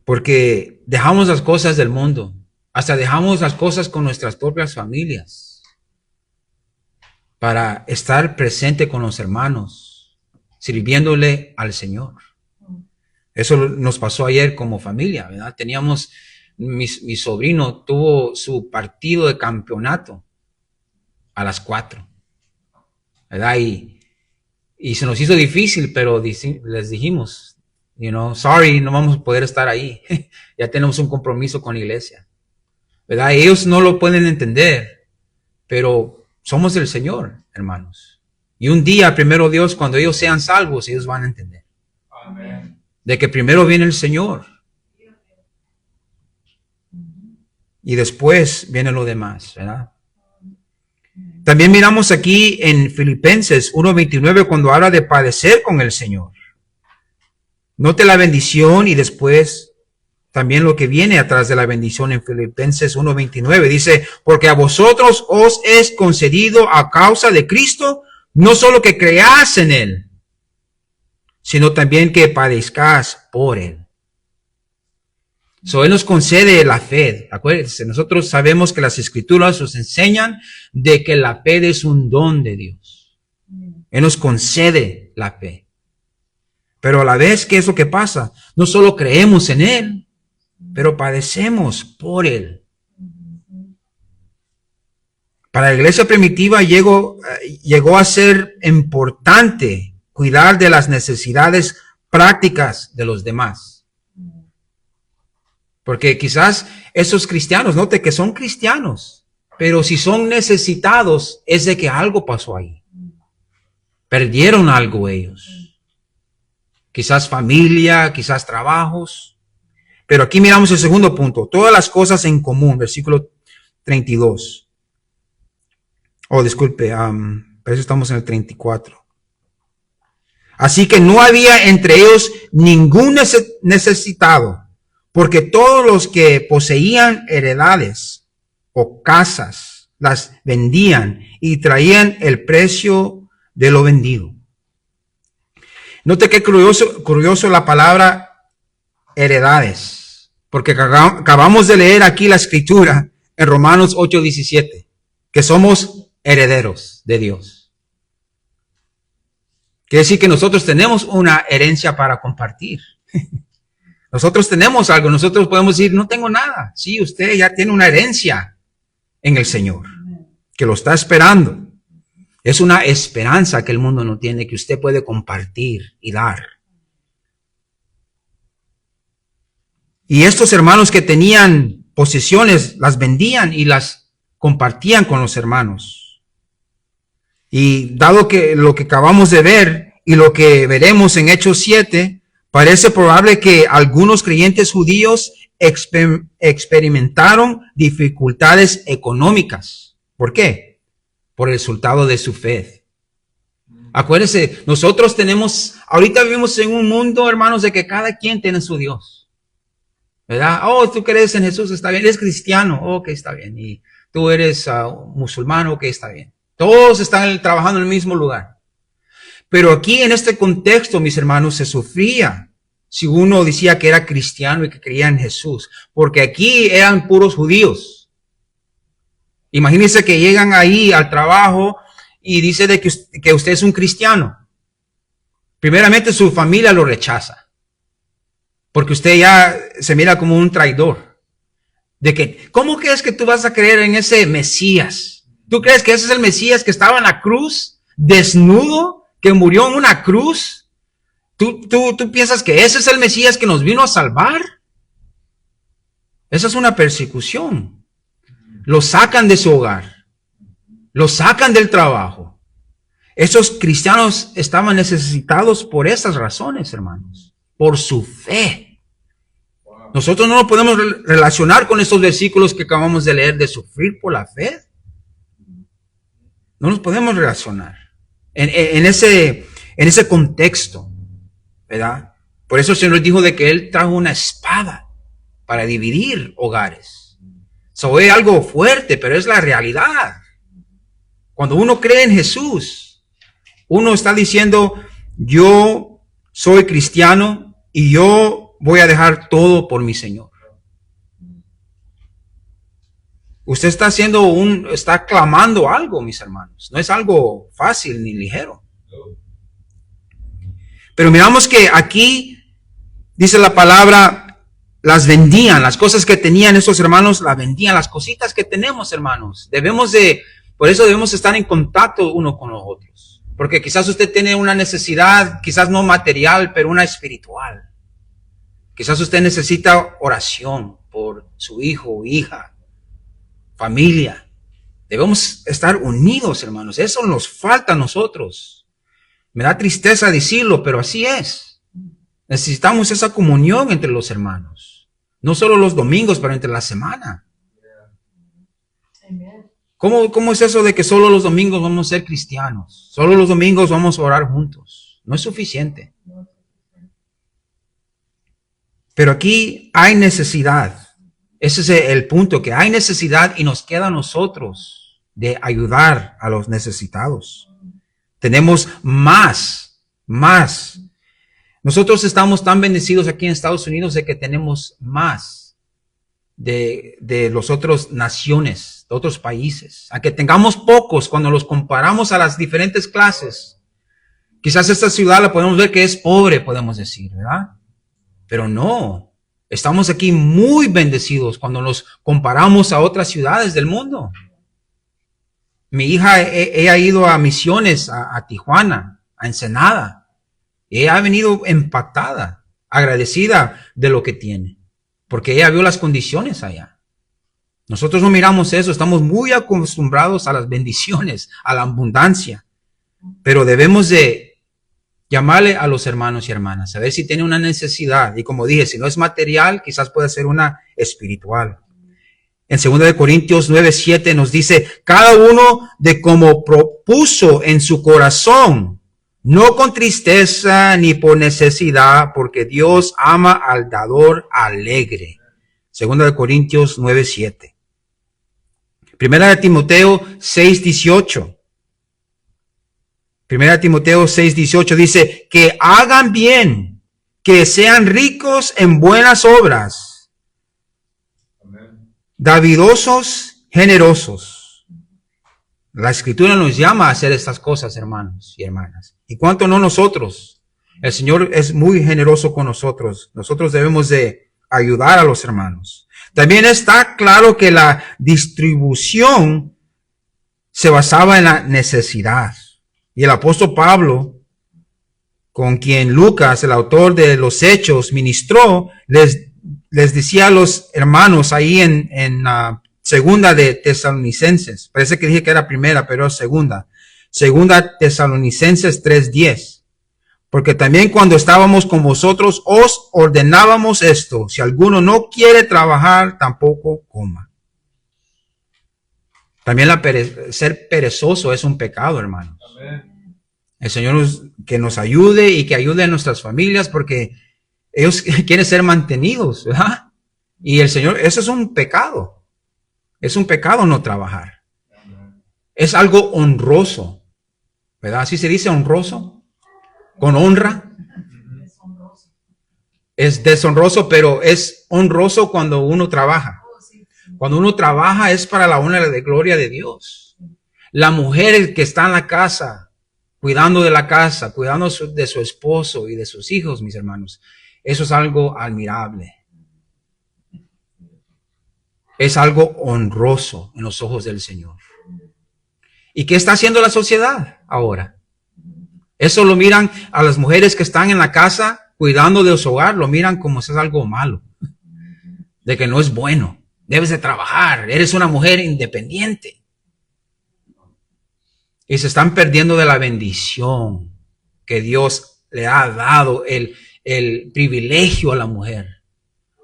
Porque dejamos las cosas del mundo. Hasta dejamos las cosas con nuestras propias familias. Para estar presente con los hermanos. Sirviéndole al Señor. Eso nos pasó ayer como familia, ¿verdad? Teníamos, mi sobrino tuvo su partido de campeonato a las 4. ¿Verdad? Y se nos hizo difícil, pero les dijimos, sorry, no vamos a poder estar ahí. Ya tenemos un compromiso con la iglesia. ¿Verdad? Ellos no lo pueden entender, pero somos del Señor, hermanos. Y un día, primero Dios, cuando ellos sean salvos, ellos van a entender. Amén. De que primero viene el Señor. Y después viene lo demás, ¿verdad? También miramos aquí en Filipenses 1:29 cuando habla de padecer con el Señor. Note la bendición y después también lo que viene atrás de la bendición en Filipenses 1:29. Dice, porque a vosotros os es concedido a causa de Cristo, no solo que creáis en Él, sino también que padezcáis por Él. Él nos concede la fe. Acuérdense, nosotros sabemos que las Escrituras nos enseñan de que la fe es un don de Dios. Él nos concede la fe. Pero a la vez, ¿qué es lo que pasa? No solo creemos en Él, pero padecemos por Él. Para la iglesia primitiva llegó a ser importante cuidar de las necesidades prácticas de los demás. Porque quizás esos cristianos, note que son cristianos, pero si son necesitados es de que algo pasó ahí. Perdieron algo ellos. Quizás familia, quizás trabajos. Pero aquí miramos el segundo punto. Todas las cosas en común, versículo 32. Oh, disculpe, por eso estamos en el 34. Así que no había entre ellos ningún necesitado, porque todos los que poseían heredades o casas las vendían y traían el precio de lo vendido. Note qué curioso la palabra heredades, porque acabamos de leer aquí la escritura en Romanos 8:17, que somos herederos de Dios. Quiere decir que nosotros tenemos una herencia para compartir. Nosotros tenemos algo, nosotros podemos decir, no tengo nada. Sí, usted ya tiene una herencia en el Señor, que lo está esperando. Es una esperanza que el mundo no tiene, que usted puede compartir y dar. Y estos hermanos que tenían posesiones, las vendían y las compartían con los hermanos. Y dado que lo que acabamos de ver y lo que veremos en Hechos 7, parece probable que algunos creyentes judíos experimentaron dificultades económicas. ¿Por qué? Por el resultado de su fe. Acuérdense, nosotros ahorita vivimos en un mundo, hermanos, de que cada quien tiene su Dios. ¿Verdad? Oh, tú crees en Jesús, está bien. Eres cristiano, ok, está bien. Y tú eres musulmán, ok, está bien. Todos están trabajando en el mismo lugar. Pero aquí en este contexto, mis hermanos, se sufría si uno decía que era cristiano y que creía en Jesús. Porque aquí eran puros judíos. Imagínense que llegan ahí al trabajo y dice de que usted es un cristiano. Primeramente su familia lo rechaza. Porque usted ya se mira como un traidor. De que, ¿cómo crees que tú vas a creer en ese Mesías? ¿Tú crees que ese es el Mesías que estaba en la cruz, desnudo, que murió en una cruz? ¿Tú piensas que ese es el Mesías que nos vino a salvar? Esa es una persecución. Lo sacan de su hogar. Lo sacan del trabajo. Esos cristianos estaban necesitados por esas razones, hermanos. Por su fe. Nosotros no nos podemos relacionar con estos versículos que acabamos de leer de sufrir por la fe. No nos podemos relacionar en ese contexto, ¿verdad? Por eso el Señor dijo de que Él trajo una espada para dividir hogares. Eso es algo fuerte, pero es la realidad. Cuando uno cree en Jesús, uno está diciendo, yo soy cristiano y yo voy a dejar todo por mi Señor. Usted está clamando algo, mis hermanos. No es algo fácil ni ligero. Pero miramos que aquí dice la palabra, las vendían, las cosas que tenían esos hermanos, las vendían, las cositas que tenemos, hermanos. Por eso debemos estar en contacto uno con los otros. Porque quizás usted tiene una necesidad, quizás no material, pero una espiritual. Quizás usted necesita oración por su hijo o hija. Familia. Debemos estar unidos, hermanos. Eso nos falta a nosotros. Me da tristeza decirlo, pero así es. Necesitamos esa comunión entre los hermanos. No solo los domingos, pero entre la semana. ¿Cómo es eso de que solo los domingos vamos a ser cristianos? Solo los domingos vamos a orar juntos. No es suficiente. Pero aquí hay necesidad. Ese es el punto, que hay necesidad y nos queda a nosotros de ayudar a los necesitados. Tenemos más. Nosotros estamos tan bendecidos aquí en Estados Unidos de que tenemos más de las otras naciones, de otros países. Aunque tengamos pocos, cuando los comparamos a las diferentes clases, quizás esta ciudad la podemos ver que es pobre, podemos decir, ¿verdad? Pero no. Estamos aquí muy bendecidos cuando nos comparamos a otras ciudades del mundo. Mi hija, ella ha ido a misiones a Tijuana, a Ensenada. Ella ha venido impactada, agradecida de lo que tiene, porque ella vio las condiciones allá. Nosotros no miramos eso, estamos muy acostumbrados a las bendiciones, a la abundancia, pero debemos de llamarle a los hermanos y hermanas, a ver si tiene una necesidad. Y como dije, si no es material, quizás puede ser una espiritual. En 2 Corintios 9:7 nos dice, cada uno de como propuso en su corazón, no con tristeza ni por necesidad, porque Dios ama al dador alegre. 2 Corintios 9:7. Primera de Timoteo 6:18. Primera de Timoteo 6:18 dice, que hagan bien, que sean ricos en buenas obras, davidosos, generosos. La Escritura nos llama a hacer estas cosas, hermanos y hermanas. ¿Y cuánto no nosotros? El Señor es muy generoso con nosotros. Nosotros debemos de ayudar a los hermanos. También está claro que la distribución se basaba en la necesidad. Y el apóstol Pablo, con quien Lucas, el autor de los Hechos, ministró, les decía a los hermanos ahí en segunda de Tesalonicenses, parece que dije que era primera, pero es segunda Tesalonicenses 3:10, porque también cuando estábamos con vosotros os ordenábamos esto, si alguno no quiere trabajar, tampoco coma. También ser perezoso es un pecado, hermanos. Amén. El Señor que nos ayude y que ayude a nuestras familias, porque ellos quieren ser mantenidos, ¿verdad? Y el Señor, eso es un pecado. Es un pecado no trabajar. Es algo honroso, ¿verdad? ¿Así se dice honroso? Con honra. Es deshonroso, pero es honroso cuando uno trabaja. Cuando uno trabaja es para la honra y la gloria de Dios. La mujer que está en la casa, cuidando de la casa, cuidando de su esposo y de sus hijos, mis hermanos, eso es algo admirable. Es algo honroso en los ojos del Señor. ¿Y qué está haciendo la sociedad ahora? Eso lo miran a las mujeres que están en la casa cuidando de su hogar, lo miran como si es algo malo, de que no es bueno. Debes de trabajar, eres una mujer independiente. Y se están perdiendo de la bendición que Dios le ha dado, el privilegio a la mujer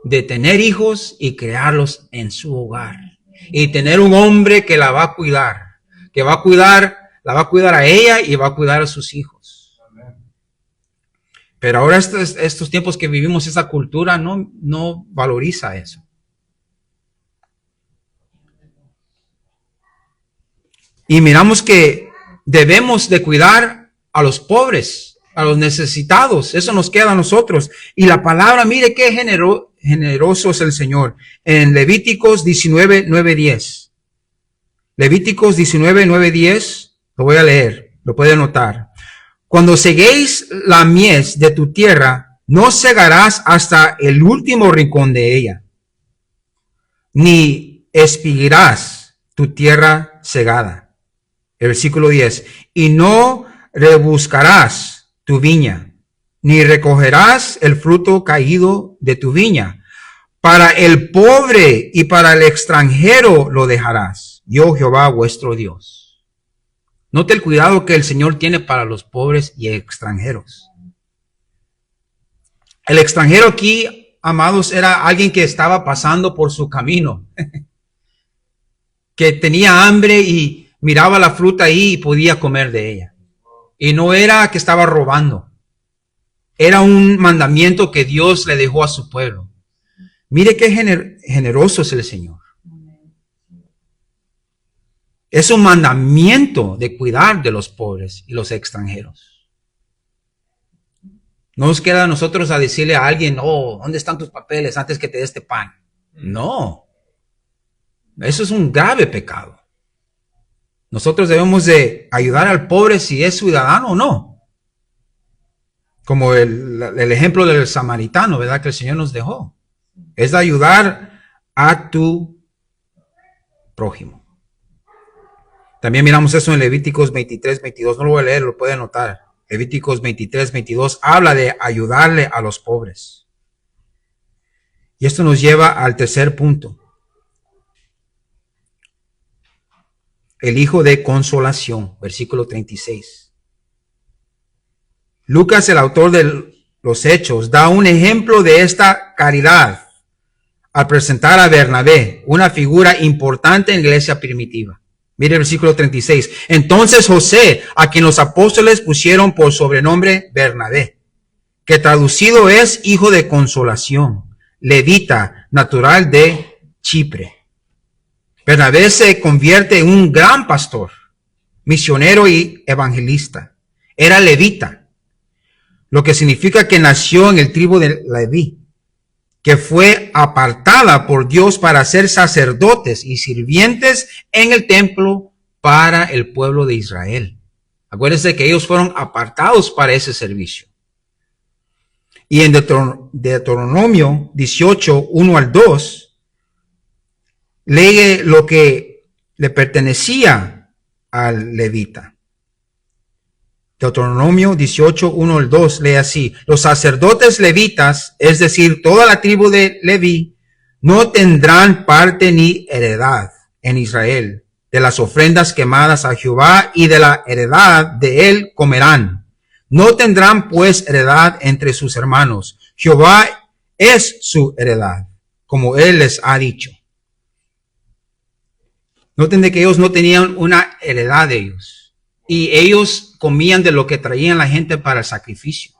de tener hijos y crearlos en su hogar. Y tener un hombre que la va a cuidar, la va a cuidar a ella y va a cuidar a sus hijos. Pero ahora estos tiempos que vivimos, esa cultura no valoriza eso. Y miramos que debemos de cuidar a los pobres, a los necesitados. Eso nos queda a nosotros. Y la palabra, mire qué generoso es el Señor. En Levíticos 19:9-10. Levíticos 19:9-10. Lo voy a leer. Lo puede anotar. Cuando ceguéis la mies de tu tierra, no cegarás hasta el último rincón de ella, ni espigirás tu tierra cegada. El versículo 10. Y no rebuscarás tu viña, ni recogerás el fruto caído de tu viña. Para el pobre y para el extranjero lo dejarás. Yo, Jehová, vuestro Dios. Note el cuidado que el Señor tiene para los pobres y extranjeros. El extranjero aquí, amados, era alguien que estaba pasando por su camino, que tenía hambre y miraba la fruta ahí y podía comer de ella. Y no era que estaba robando. Era un mandamiento que Dios le dejó a su pueblo. Mire qué generoso es el Señor. Es un mandamiento de cuidar de los pobres y los extranjeros. No nos queda a nosotros a decirle a alguien, oh, ¿dónde están tus papeles antes que te dé este pan? No. Eso es un grave pecado. Nosotros debemos de ayudar al pobre si es ciudadano o no. Como el ejemplo del samaritano, ¿verdad? Que el Señor nos dejó. Es de ayudar a tu prójimo. También miramos eso en Levíticos 23, 22. No lo voy a leer, lo pueden notar. Levíticos 23, 22 habla de ayudarle a los pobres. Y esto nos lleva al tercer punto. El hijo de consolación, versículo 36. Lucas, el autor de los Hechos, da un ejemplo de esta caridad al presentar a Bernabé, una figura importante en la iglesia primitiva. Mire el versículo 36. Entonces José, a quien los apóstoles pusieron por sobrenombre Bernabé, que traducido es hijo de consolación, levita, natural de Chipre. Bernabé se convierte en un gran pastor, misionero y evangelista. Era levita, lo que significa que nació en el tribu de Leví, que fue apartada por Dios para ser sacerdotes y sirvientes en el templo para el pueblo de Israel. Acuérdense que ellos fueron apartados para ese servicio. Y en Deuteronomio 18, 1 al 2, lee lo que le pertenecía al levita. Deuteronomio 18, 1 al 2 lee así: los sacerdotes levitas, es decir, toda la tribu de Leví, no tendrán parte ni heredad en Israel. De las ofrendas quemadas a Jehová y de la heredad de él comerán. No tendrán pues heredad entre sus hermanos. Jehová es su heredad, como él les ha dicho. Noten de que ellos no tenían una heredad de ellos. Y ellos comían de lo que traían la gente para el sacrificio.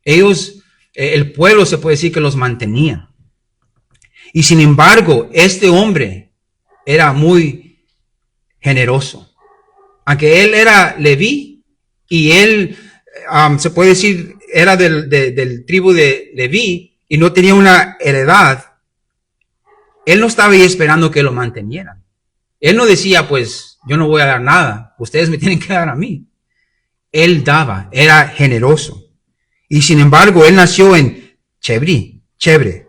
Ellos, el pueblo se puede decir que los mantenía. Y sin embargo, este hombre era muy generoso. Aunque él era Leví y él, se puede decir, era del tribu de Leví y no tenía una heredad, él no estaba ahí esperando que lo mantenieran. Él no decía, pues, yo no voy a dar nada, ustedes me tienen que dar a mí. Él daba, era generoso. Y sin embargo, él nació en Chipre,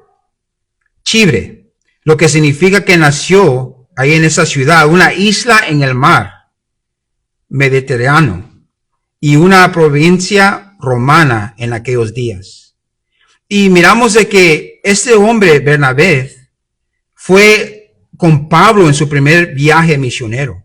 lo que significa que nació ahí en esa ciudad, una isla en el mar Mediterráneo y una provincia romana en aquellos días. Y miramos de que este hombre, Bernabé, fue con Pablo en su primer viaje misionero,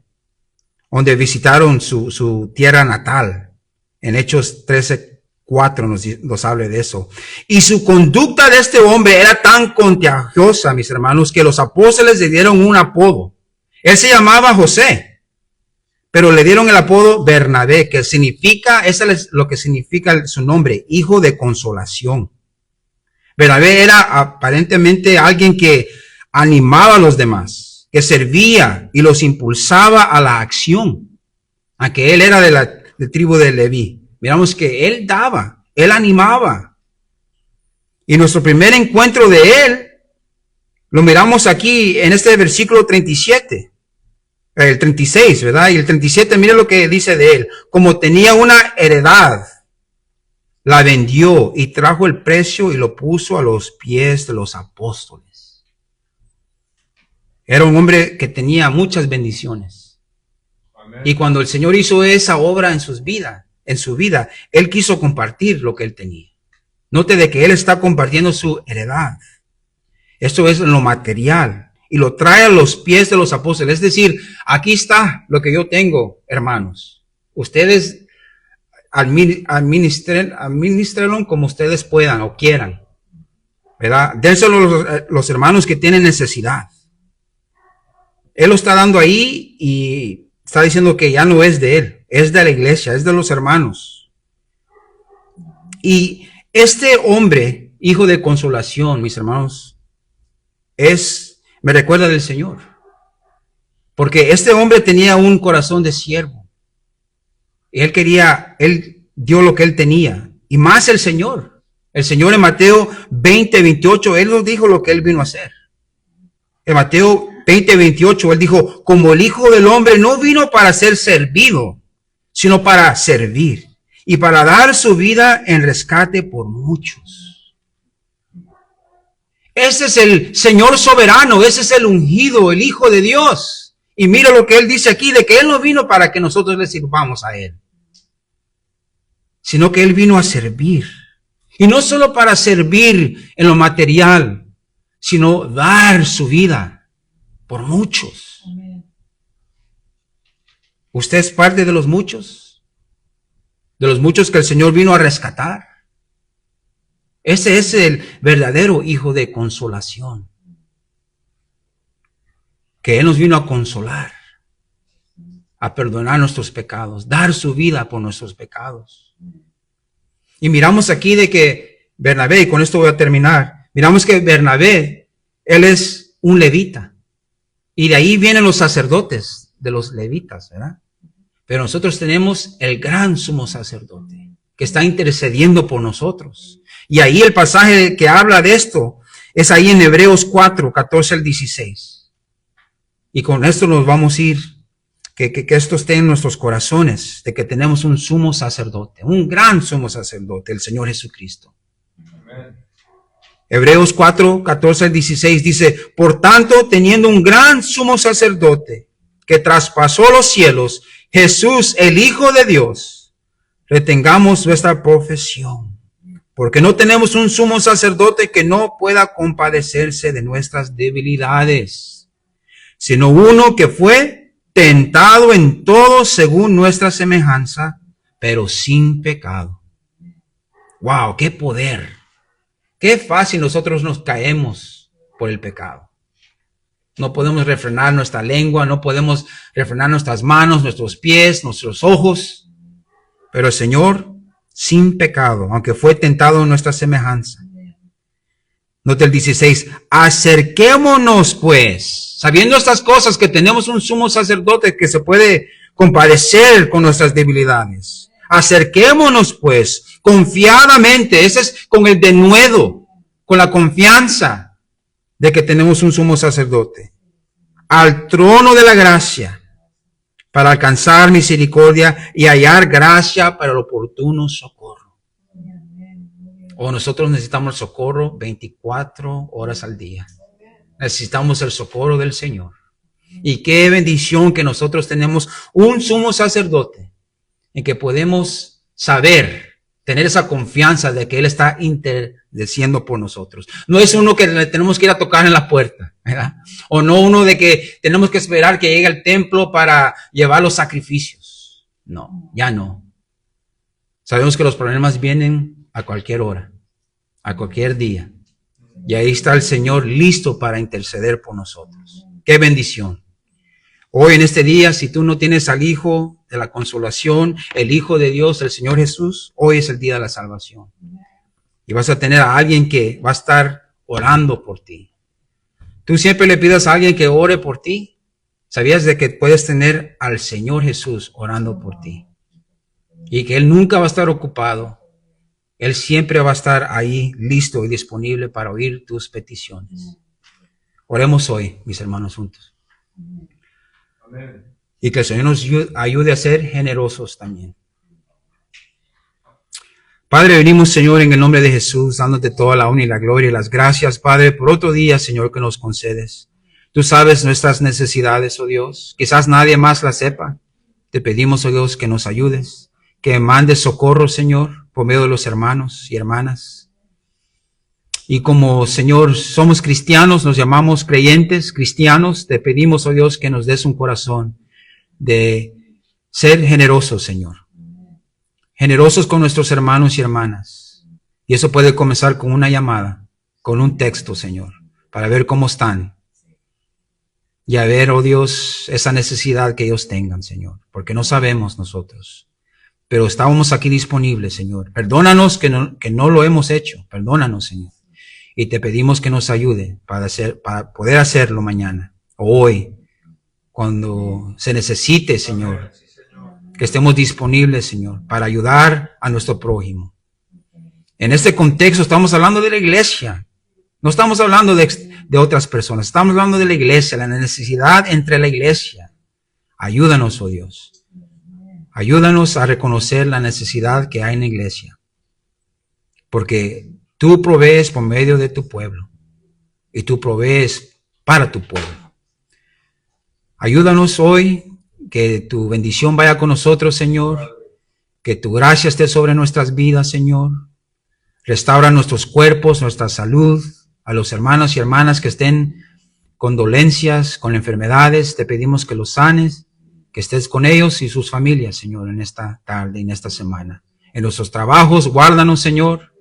donde visitaron su tierra natal. En Hechos 13:4 nos habla de eso. Y su conducta de este hombre era tan contagiosa, mis hermanos, que los apóstoles le dieron un apodo. Él se llamaba José, pero le dieron el apodo Bernabé, que significa, eso es lo que significa su nombre, hijo de consolación. Bernabé era aparentemente alguien que animaba a los demás, que servía y los impulsaba a la acción, aunque él era de la tribu de Leví. Miramos que él daba, él animaba. Y nuestro primer encuentro de él lo miramos aquí en este versículo 37, el 36, ¿verdad? Y el 37, mire lo que dice de él: como tenía una heredad, la vendió y trajo el precio y lo puso a los pies de los apóstoles. Era un hombre que tenía muchas bendiciones. Amén. Y cuando el Señor hizo esa obra en su vida, él quiso compartir lo que él tenía. Note de que él está compartiendo su heredad. Esto es lo material. Y lo trae a los pies de los apóstoles. Es decir, aquí está lo que yo tengo, hermanos. Ustedes administrenlo como ustedes puedan o quieran, ¿verdad? Dénselo a los hermanos que tienen necesidad. Él lo está dando ahí y está diciendo que ya no es de él, es de la iglesia, es de los hermanos. Y este hombre, hijo de consolación, mis hermanos, me recuerda del Señor. Porque este hombre tenía un corazón de siervo. Él dio lo que él tenía. Y más el Señor. El Señor en Mateo 20:28, él nos dijo lo que él vino a hacer. En Mateo 20:28, él dijo: como el Hijo del Hombre no vino para ser servido, sino para servir y para dar su vida en rescate por muchos. Ese es el Señor soberano, ese es el ungido, el Hijo de Dios. Y mira lo que Él dice aquí, de que Él no vino para que nosotros le sirvamos a Él, sino que Él vino a servir. Y no solo para servir en lo material, sino dar su vida por muchos. ¿Usted es parte de los muchos? De los muchos que el Señor vino a rescatar. Ese es el verdadero hijo de consolación. Que Él nos vino a consolar, a perdonar nuestros pecados, dar su vida por nuestros pecados. Y miramos aquí de que Bernabé, y con esto voy a terminar, miramos que Bernabé, él es un levita. Y de ahí vienen los sacerdotes de los levitas, ¿verdad? Pero nosotros tenemos el gran sumo sacerdote que está intercediendo por nosotros. Y ahí el pasaje que habla de esto es ahí en Hebreos 4, 14 al 16. Y con esto nos vamos a ir, que esto esté en nuestros corazones, de que tenemos un sumo sacerdote, un gran sumo sacerdote, el Señor Jesucristo. Amén. Hebreos 4, 14 al 16 dice, por tanto, teniendo un gran sumo sacerdote que traspasó los cielos, Jesús, el Hijo de Dios, retengamos nuestra profesión, porque no tenemos un sumo sacerdote que no pueda compadecerse de nuestras debilidades, sino uno que fue tentado en todo según nuestra semejanza, pero sin pecado. ¡Wow! ¡Qué poder! ¡Qué fácil nosotros nos caemos por el pecado! No podemos refrenar nuestra lengua, no podemos refrenar nuestras manos, nuestros pies, nuestros ojos. Pero el Señor, sin pecado, aunque fue tentado en nuestra semejanza. Nota el 16. Acerquémonos, pues, sabiendo estas cosas, que tenemos un sumo sacerdote que se puede compadecer con nuestras debilidades. Acerquémonos, pues, confiadamente. Ese es con el denuedo, con la confianza de que tenemos un sumo sacerdote, al trono de la gracia, para alcanzar misericordia y hallar gracia para el oportuno socorro. O nosotros necesitamos el socorro 24 horas al día. Necesitamos el socorro del Señor. Y qué bendición que nosotros tenemos un sumo sacerdote en que podemos saber, tener esa confianza de que Él está intercediendo por nosotros. No es uno que le tenemos que ir a tocar en la puerta, ¿verdad? O no uno de que tenemos que esperar que llegue al templo para llevar los sacrificios. No, ya no. Sabemos que los problemas vienen a cualquier hora, a cualquier día. Y ahí está el Señor listo para interceder por nosotros. ¡Qué bendición! Hoy en este día, si tú no tienes al Hijo de la consolación, el Hijo de Dios, el Señor Jesús, hoy es el día de la salvación. Y vas a tener a alguien que va a estar orando por ti. Tú siempre le pidas a alguien que ore por ti. ¿Sabías de que puedes tener al Señor Jesús orando por ti? Y que Él nunca va a estar ocupado. Él siempre va a estar ahí listo y disponible para oír tus peticiones. Oremos hoy, mis hermanos, juntos. Amén. Y que el Señor nos ayude a ser generosos también. Padre, venimos, Señor, en el nombre de Jesús, dándote toda la honra y la gloria y las gracias, Padre, por otro día, Señor, que nos concedes. Tú sabes nuestras necesidades, oh Dios. Quizás nadie más las sepa. Te pedimos, oh Dios, que nos ayudes, que mandes socorro, Señor, por medio de los hermanos y hermanas. Y como, Señor, somos cristianos, nos llamamos creyentes, cristianos, te pedimos, oh Dios, que nos des un corazón de ser generosos, Señor. Generosos con nuestros hermanos y hermanas. Y eso puede comenzar con una llamada, con un texto, Señor, para ver cómo están. Y a ver, oh Dios, esa necesidad que ellos tengan, Señor, porque no sabemos nosotros. Pero estábamos aquí disponibles, Señor. Perdónanos que no lo hemos hecho. Perdónanos, Señor. Y te pedimos que nos ayude para poder hacerlo mañana o hoy, cuando se necesite, Señor. Que estemos disponibles, Señor, para ayudar a nuestro prójimo. En este contexto estamos hablando de la iglesia. No estamos hablando de otras personas. Estamos hablando de la iglesia, la necesidad entre la iglesia. Ayúdanos, oh Dios. Ayúdanos a reconocer la necesidad que hay en la iglesia. Porque tú provees por medio de tu pueblo. Y tú provees para tu pueblo. Ayúdanos hoy, que tu bendición vaya con nosotros, Señor. Que tu gracia esté sobre nuestras vidas, Señor. Restaura nuestros cuerpos, nuestra salud. A los hermanos y hermanas que estén con dolencias, con enfermedades, te pedimos que los sanes, que estés con ellos y sus familias, Señor, en esta tarde, en esta semana. En nuestros trabajos, guárdanos, Señor.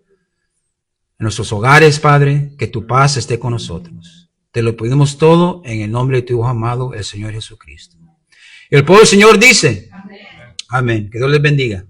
En nuestros hogares, Padre, que tu paz esté con nosotros. Te lo pedimos todo en el nombre de tu Hijo amado, el Señor Jesucristo. Y el pueblo del Señor dice, amén. Que Dios les bendiga.